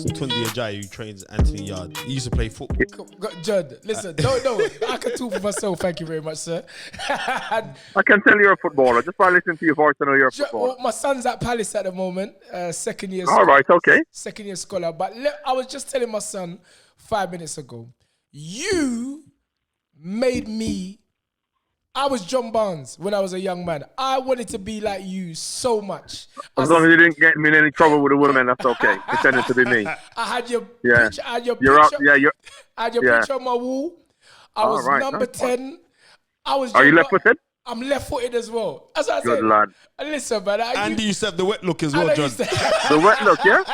That's Tunde Ajayi, who trains Anthony Yard. He used to play football. Judd, listen, no, I can talk for myself. Thank you very much, sir. I can tell you're a footballer. Just by listening to your voice, I know you're a footballer. Well, my son's at Palace at the moment, second year. All right, okay. Second year scholar. But I was just telling my son 5 minutes ago, you made me. I was John Barnes when I was a young man. I wanted to be like you so much. As long as you didn't get me in any trouble with a woman, that's okay. Pretending to be me. I had your picture. I had your picture on my wall. I was number 10. I was. Are you left-footed? I'm left-footed as well. That's what I Good said. lad. Listen, man. Andy used to have the wet look as well, John. The wet look, yeah?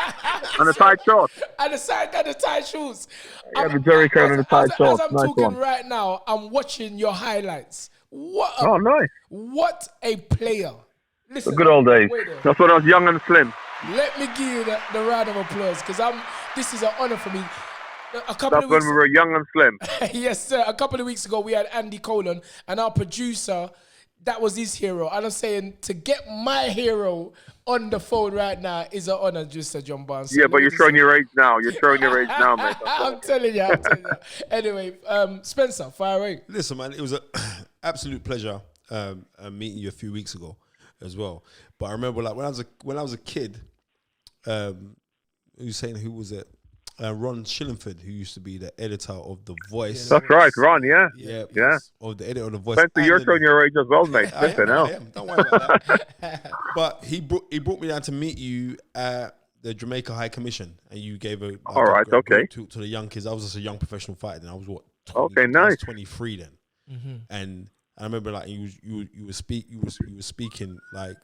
And the tight shorts. And the tight shoes. Yeah, the Jerry Curl and the tight shorts. As I'm talking right now, I'm watching your highlights. Nice. What a player. Listen, the good old days. That's when I was young and slim. Let me give you the round of applause because this is an honor for me. That's when we were young and slim. Yes, sir. A couple of weeks ago, we had Andy Colon, and our producer, that was his hero. And I'm saying, to get my hero on the phone right now is an honor, Mr. John Barnes. So yeah, but you're showing your age now. You're showing your age now, mate. I'm telling you. Anyway, Spencer, fire away. Listen, man, it was an absolute pleasure meeting you a few weeks ago as well. But I remember, like, when I was a kid, who was it? Ron Shillingford, who used to be the editor of The Voice. That's right, Ron, yeah. Of the editor of The Voice. Spencer, you're showing your age as well, mate. I am. Don't worry about that. But he brought me down to meet you at the Jamaica High Commission, and you gave a to the young kids. I was just a young professional fighter, and I was 23 then. Mm-hmm. And I remember, like, you were speaking like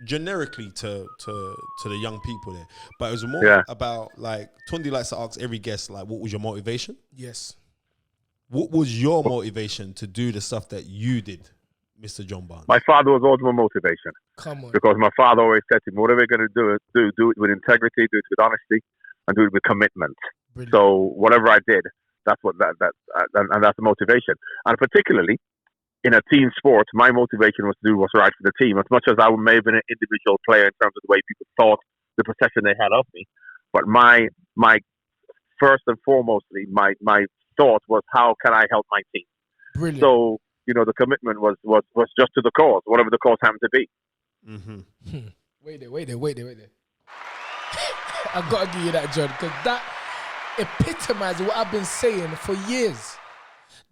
generically to the young people there, but it was more about, like, Tunde likes to ask every guest, like, what was your motivation? Yes. What was your motivation to do the stuff that you did, Mr. John Barnes? My father was always my motivation. Come on. Because my father always said to me, whatever you're going to do it with integrity, do it with honesty, and do it with commitment. Brilliant. So whatever I did, that's what and that's the motivation. And particularly in a team sport, my motivation was to do what's right for the team. As much as I may have been an individual player in terms of the way people thought, the perception they had of me, but my first and foremostly, my thought was, how can I help my team? Brilliant. So, the commitment was just to the cause, whatever the cause happened to be. Mm-hmm. Wait there. I've got to give you that, John, because that epitomizes what I've been saying for years.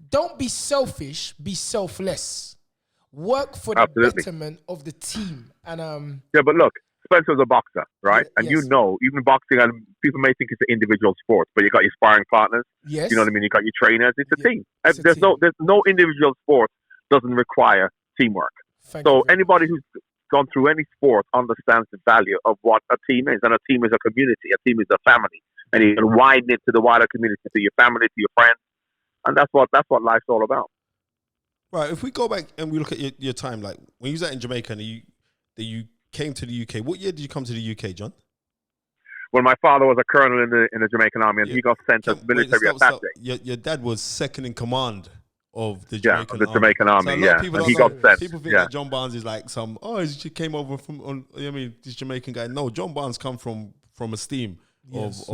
Don't be selfish, be selfless. Work for the betterment of the team. And yeah, but look, Spencer's a boxer, right? And even boxing, and people may think it's an individual sport, but you got your sparring partners. Yes. You know what I mean? You got your trainers. It's a team. There's no individual sport doesn't require teamwork. So anybody who's gone through any sport understands the value of what a team is, and a team is a community. A team is a family, and you can widen it to the wider community, to your family, to your friends. And that's what life's all about. Right. If we go back and we look at your time, like when you was out in Jamaica and you came to the UK, what year did you come to the UK, John? When my father was a colonel in the Jamaican army, and he got sent as military attaché. Your dad was second in command of the Jamaican army. So and he got sent. People think that John Barnes is like he came over from this Jamaican guy. No, John Barnes come from a steam. Yes.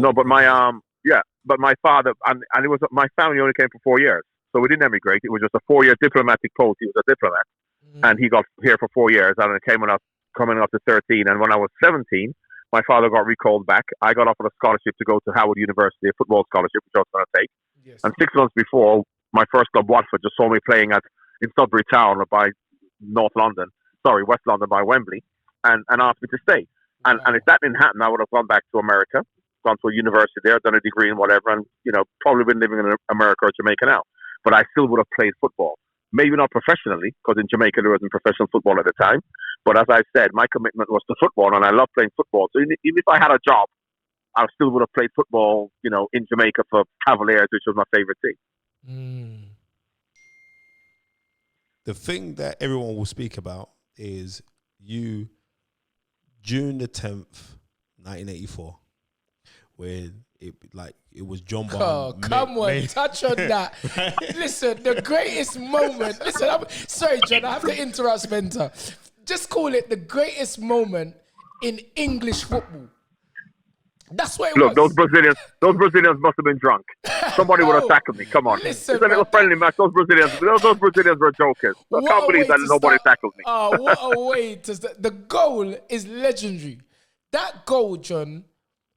But my father, and it was, my family only came for 4 years. So we didn't emigrate. It was just a 4-year diplomatic post. He was a diplomat. Mm-hmm. And he got here for 4 years. And it came coming up to 13. And when I was 17, my father got recalled back. I got offered a scholarship to go to Howard University, a football scholarship, which I was going to take. Yes. And 6 months before, my first club, Watford, just saw me playing in Sudbury Town by West London by Wembley, and asked me to stay. And if that didn't happen, I would have gone back to America, gone to a university there, done a degree in whatever, and probably been living in America or Jamaica now. But I still would have played football. Maybe not professionally, because in Jamaica there wasn't professional football at the time. But as I said, my commitment was to football, and I love playing football. So even if I had a job, I still would have played football, in Jamaica for Cavaliers, which was my favorite team. The thing that everyone will speak about is you, June the 10th, 1984, when it was John Barnes. Oh, come on, touch on that. Listen, the greatest moment. Listen, sorry, John, I have to interrupt Spencer. Just call it the greatest moment in English football. That's what it Look, was. those Brazilians must have been drunk. Somebody would have tackled me. Come on. Listen, it's a little friendly match. Those Brazilians were jokers. I can't believe that nobody tackled me. Oh, what a way to start. The goal is legendary. That goal, John,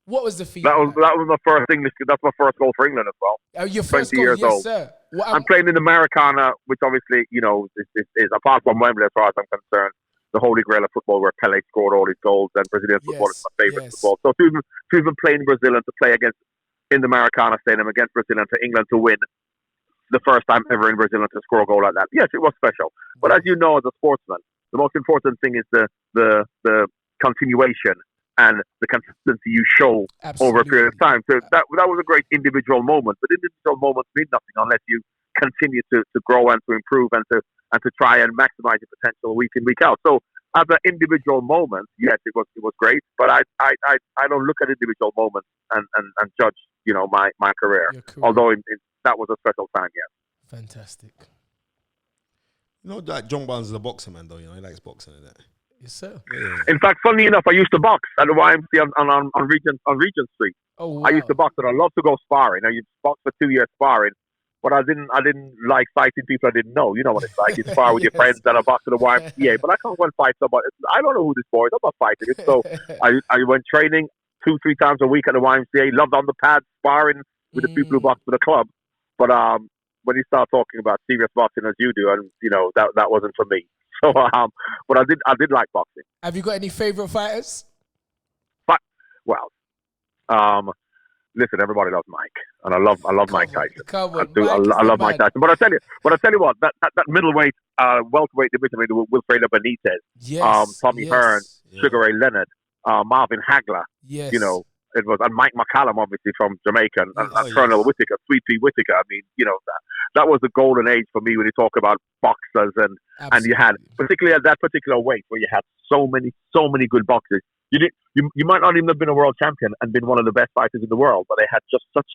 what was the feeling? That was my first English. That's my first goal for England as well. Your first 20 goal, years yes, old. sir. I'm playing in the Maracana, which obviously, is apart from Wembley as far as I'm concerned, the holy grail of football where Pelé scored all his goals, and Brazilian football is my favorite football. So to even play in Brazil and to play in the Maracana Stadium against Brazil and for England to win the first time ever in Brazil and to score a goal like that, yes, it was special. But as you know, as a sportsman, the most important thing is the continuation and the consistency you show over a period of time. So that was a great individual moment, but individual moments mean nothing unless you continue to grow and to improve and to try and maximize your potential week in, week out. So as an individual moment, yes, it was great, but I don't look at individual moments and judge, my career. Although that was a special time, yes. Fantastic. That John Barnes is a boxer, man, though. He likes boxing, isn't it? Yes, sir. Yeah. In fact, funny enough, I used to box at the YMCA on Regent Street. Oh, wow. I used to box, and I love to go sparring. I used to box for 2 years sparring, but I didn't like fighting people I didn't know. You know what it's like. You spar with your friends, and I box at the YMCA. But I can't go and fight somebody. I don't know who this boy is. I'm not fighting him. So I went training 2-3 times a week at the YMCA. Loved on the pads, sparring with the people who box for the club. But when you start talking about serious boxing as you do, and that wasn't for me. So, but I did like boxing. Have you got any favorite fighters? Listen, everybody loves Mike, and I love Mike Tyson. Come on, I love Mike Tyson. But I tell you what, that middleweight, welterweight division with Wilfredo Benitez, Tommy Hearn, Sugar Ray Leonard, Marvin Hagler, it was, and Mike McCallum, obviously from Jamaica, and Colonel Whittaker, Sweet Pea Whittaker. I mean, that was the golden age for me when you talk about boxers, and you had, particularly at that particular weight where you had so many good boxers. You might not even have been a world champion and been one of the best fighters in the world, but they had just such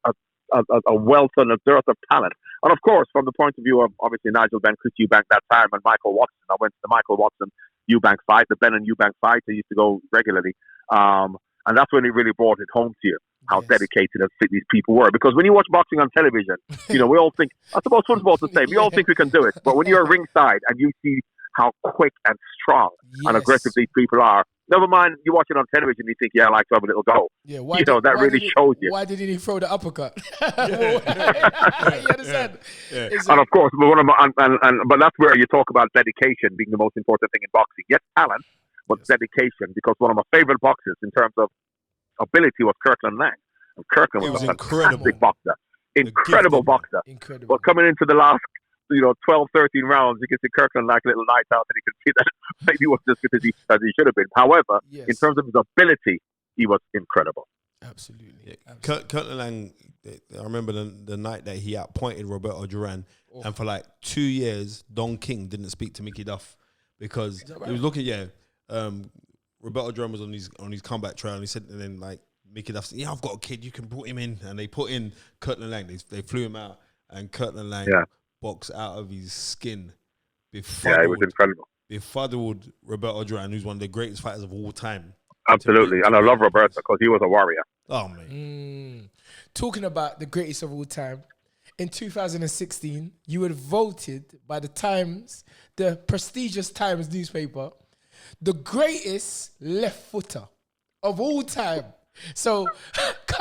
a wealth and a dearth of talent. And of course, from the point of view of obviously Nigel Benn, Chris Eubank that time, and Michael Watson, I went to the Michael Watson Eubank fight, the Ben and Eubank fight. I used to go regularly. And that's when it really brought it home to you, how dedicated and fit these people were. Because when you watch boxing on television, we all think, I suppose football's the same, we all think we can do it. But when you're ringside and you see how quick and strong and aggressive these people are, never mind, you watch it on television, you think, I like to have a little go. Yeah, that really shows you. Why didn't he throw the uppercut? You understand? Yeah. And of course, but that's where you talk about dedication being the most important thing in boxing. Yes, talent, but dedication, because one of my favorite boxers in terms of ability was Kirkland Lang. And Kirkland was a fantastic boxer. Incredible boxer. Incredible. But coming into the last 12, 13 rounds, you can see Kirkland like a little night out, and you can see that maybe he was just as he should have been. However, in terms of his ability, he was incredible. Absolutely. Kirkland Lang, I remember the night that he outpointed Roberto Duran, and for like 2 years, Don King didn't speak to Mickey Duff because he was looking, Roberto Duran was on his comeback trail, and he said, and then like Mickey Duff said, I've got a kid, you can put him in, and they put in Kirkland Lang. They flew him out, and Kirkland Lang boxed out of his skin. It was incredible. Befuddled Roberto Duran, who's one of the greatest fighters of all time. Absolutely, and I love Roberto because he was a warrior. Oh man! Talking about the greatest of all time, in 2016, you were voted by the Times, the prestigious Times newspaper, the greatest left footer of all time. So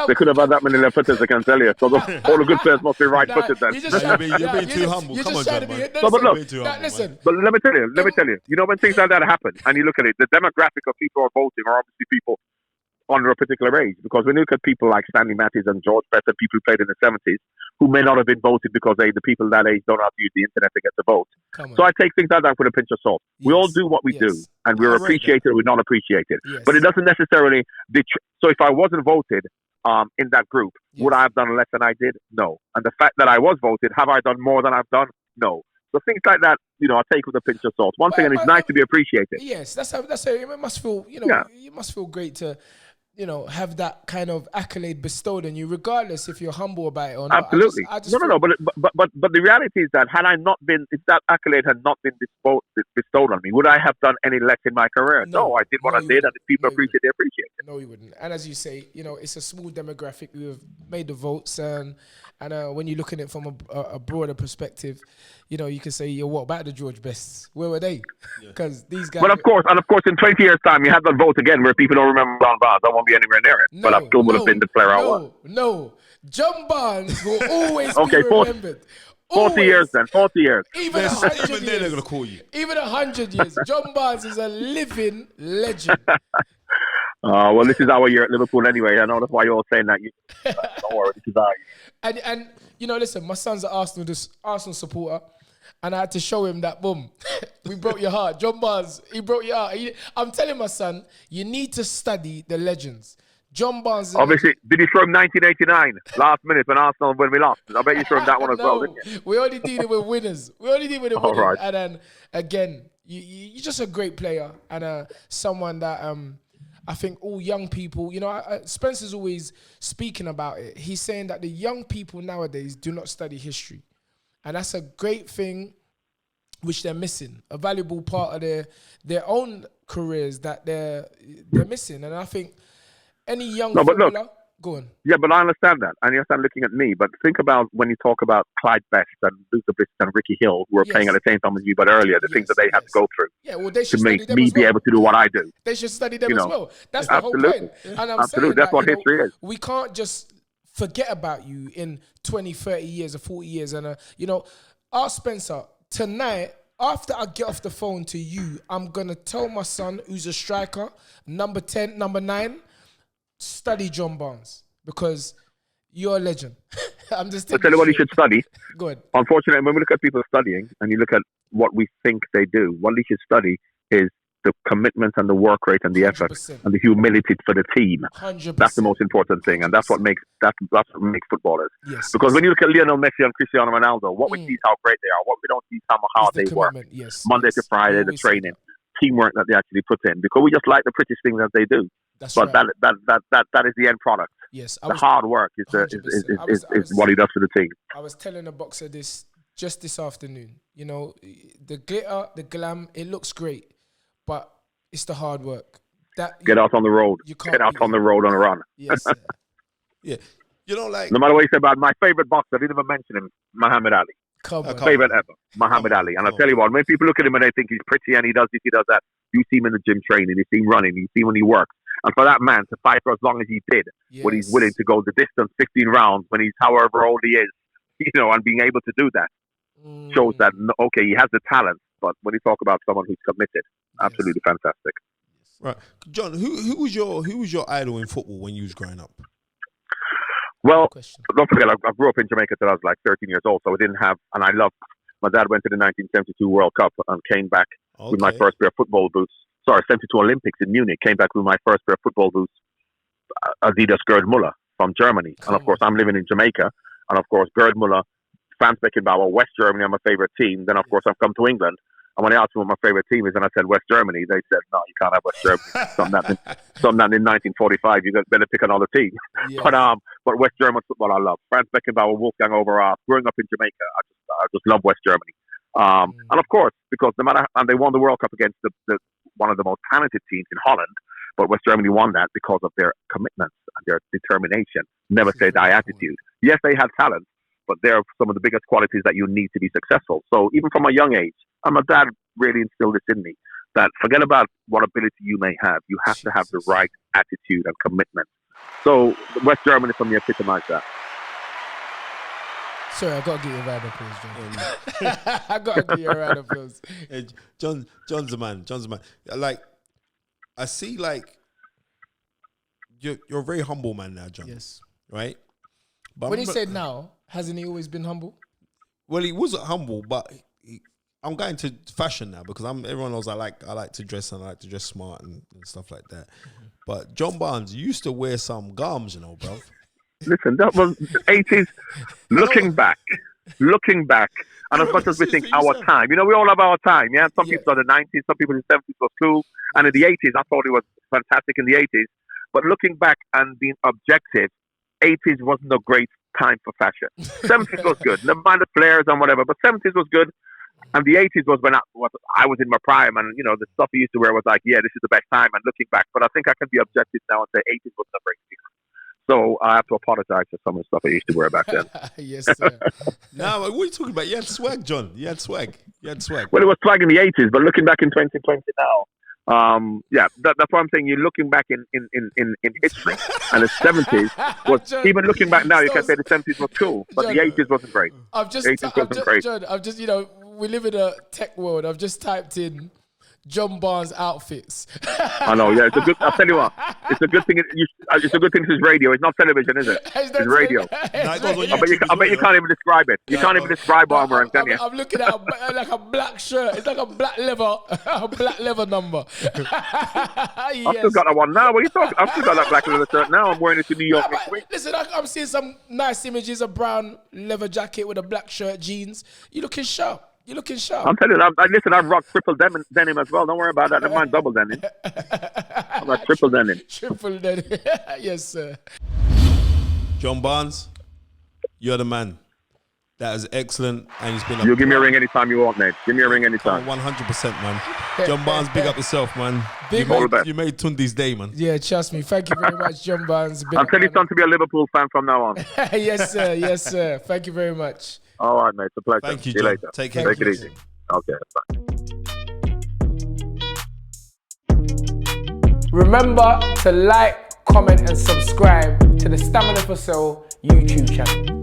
they could have had that many left footers, I can tell you. So all the good players must be right footed then. You're being too humble. Come on, John, man. But let me tell you. When things like that happen, and you look at it, the demographic of people who are voting are obviously people under a particular age. Because when you look at people like Stanley Matthews and George Best, people who played in the 70s, who may not have been voted because the people that age don't have to use the internet to get to vote. So I take things like that with a pinch of salt. We all do what we do, and we're appreciated or we're not appreciated. But it doesn't necessarily... So if I wasn't voted in that group, would I have done less than I did? No. And the fact that I was voted, have I done more than I've done? No. So things like that, I take with a pinch of salt. One thing, and it's nice to be appreciated. Yes, that's how it must feel. You must feel great to have that kind of accolade bestowed on you, regardless if you're humble about it or not. Absolutely. No. But the reality is that if that accolade had not been bestowed on me, would I have done any less in my career? No, I did what I did, and if people appreciate it, they appreciate it. No, you wouldn't. And as you say, it's a small demographic who have made the votes, and when you look at it from a broader perspective, you can say, what about the George Bests? Where were they? Because these guys. But of course, in 20 years' time, you have that vote again where people don't remember John Barnes. I won't be anywhere near it. But I still would have been the player I was. No. John Barnes will always be remembered. 40 years then. 40 years. Even 100 years. They're going to call you. Even 100 years. John Barnes is a living legend. Well, this is our year at Liverpool anyway. I know that's why you're all saying that. Don't worry, this is our year. And listen, my son's an Arsenal supporter. And I had to show him that, boom, we broke your heart. John Barnes, he broke your heart. I'm telling my son, you need to study the legends. John Barnes. Obviously, did you show him 1989, last minute when we lost? I bet you showed him that one as well, didn't you? We only did it with winners. Right. And then, again, you're just a great player and someone that I think all young people, Spencer's always speaking about it. He's saying that the young people nowadays do not study history. And that's a great thing which they're missing, a valuable part of their own careers that they're missing. And I think any young footballer, go on. Yeah, but I understand that. I understand looking at me. But think about when you talk about Clyde Best and Luther Bliss and Ricky Hill, who were playing at the same time as you, but earlier, the things that they had to go through to make me be able to do what I do. They should study them as well. That's the whole point. And I'm saying that's what history is. We can't just forget about you in 20, 30 years or 40 years. And, ask Spencer, tonight, after I get off the phone to you, I'm going to tell my son, who's a striker, number 10, number 9, study John Barnes because you're a legend. I'm just I'll tell you what he should study. Go ahead. Unfortunately, when we look at people studying and you look at what we think they do, what he should study is the commitment and the work rate and the 100%. effort and the humility for the team. 100%. That's the most important thing, and that's what makes footballers. Yes. Because when you look at Lionel Messi and Cristiano Ronaldo, what we see is how great they are. What we don't see is how hard they work. Yes. Monday to Friday, the training, teamwork that they actually put in. Because we just like the prettiest things that they do. But right. that is the end product. Yes. The hard work is what he does for the team. I was telling a boxer this just this afternoon. The glitter, the glam, it looks great. But it's the hard work. Get out on the road. Get out on the road on a run. Yes. Yeah. No matter what you say about my favorite boxer, I didn't even mention him, Muhammad Ali. Favorite ever, Muhammad Ali. And I'll tell you what, when people look at him and they think he's pretty and he does this, he does that, you see him in the gym training, you see him running, you see him when he works. And for that man to fight for as long as he did, when he's willing to go the distance, 15 rounds, when he's however old he is, and being able to do that, shows that, he has the talent. But when you talk about someone who's committed, absolutely fantastic. Right, John. Who was your idol in football when you was growing up? Well, don't forget, I grew up in Jamaica till I was like 13 years old, so I didn't have, and I loved. My dad went to the 1972 World Cup and came back with my first pair of football boots. Sorry, 72 Olympics in Munich. Came back with my first pair of football boots, Adidas Gerd Muller from Germany, and of course I'm living in Jamaica, and of course Gerd Muller, Franz Beckenbauer, West Germany are my favorite team. Then of course I've come to England. And when they asked me what my favorite team is, and I said West Germany, they said, no, you can't have West Germany. Some that in 1945, you better pick another team. Yes. But West German football I love. Franz Beckenbauer, Wolfgang Overath. Growing up in Jamaica, I just love West Germany. And of course, because and they won the World Cup against the one of the most talented teams in Holland, but West Germany won that because of their commitment and their determination. Never say die attitude. Yes, they had talent, but they're some of the biggest qualities that you need to be successful. So even from a young age, and my dad really instilled this in me, that forget about what ability you may have. You have to have the right attitude and commitment. So West Germany for me epitomized that. Sorry, I got to get you a round of applause, John. I got to get you a round of applause. Hey, John's a man. Like, I see, like, you're a very humble man now, John. Yes. Right? But when he said now, hasn't he always been humble? Well, he wasn't humble, but I'm going to fashion now because everyone knows I like to dress and I like to dress smart and stuff like that. Mm-hmm. But John Barnes used to wear some gums, bruv. Listen, that was the 80s. Looking back, and as much as we think our time, we all have our time. Yeah, some people in the 90s, some people in the 70s was cool, and in the 80s, I thought it was fantastic in the 80s. But looking back and being objective, 80s wasn't a great time for fashion. 70s was good. Never mind the flares and whatever, but 70s was good. And the 80s was when I was in my prime, and the stuff I used to wear was like, yeah, this is the best time. And looking back, but I think I can be objective now and say 80s was a great season. So I have to apologize for some of the stuff I used to wear back then. Yes, sir. No, what are you talking about? You had swag, John. You had swag. Well, it was swag in the 80s, but looking back in 2020 now, that's why I'm saying you're looking back in history, and the 70s was John, even looking back now. You can say the 70s was cool, but John, the 80s wasn't great. John, we live in a tech world. I've just typed in John Barnes outfits. I know, yeah. It's a good. I'll tell you what. It's a good thing. It's a good thing. This is radio. It's not television, is it? It's radio. I bet you can't even describe it. You can't even describe what I'm wearing, can you? I'm looking at like a black shirt. It's like a black leather number. Yes. I've still got that one now. What are you talking? I've still got that black leather shirt now. I'm wearing it to New York next week. Listen, I'm seeing some nice images. A brown leather jacket with a black shirt, jeans. You're looking sharp. I'm telling you, I've rocked triple denim as well. Don't worry about that. Never mind double denim. I've got triple denim. Triple denim. Yes, sir. John Barnes, you're the man. That is excellent. And it's been you give me a ring anytime you want, mate. Give me a ring anytime. 100%, man. John Barnes, big up yourself, man. You made Tunde's day, man. Yeah, trust me. Thank you very much, John Barnes. I'll tell you something to be a Liverpool fan from now on. Yes, sir. Yes, sir. Thank you very much. All right, mate. It's a pleasure. Thank you, See you later. Take care. Take it easy. Okay, bye. Remember to like, comment and subscribe to the Stamina for Sale YouTube channel.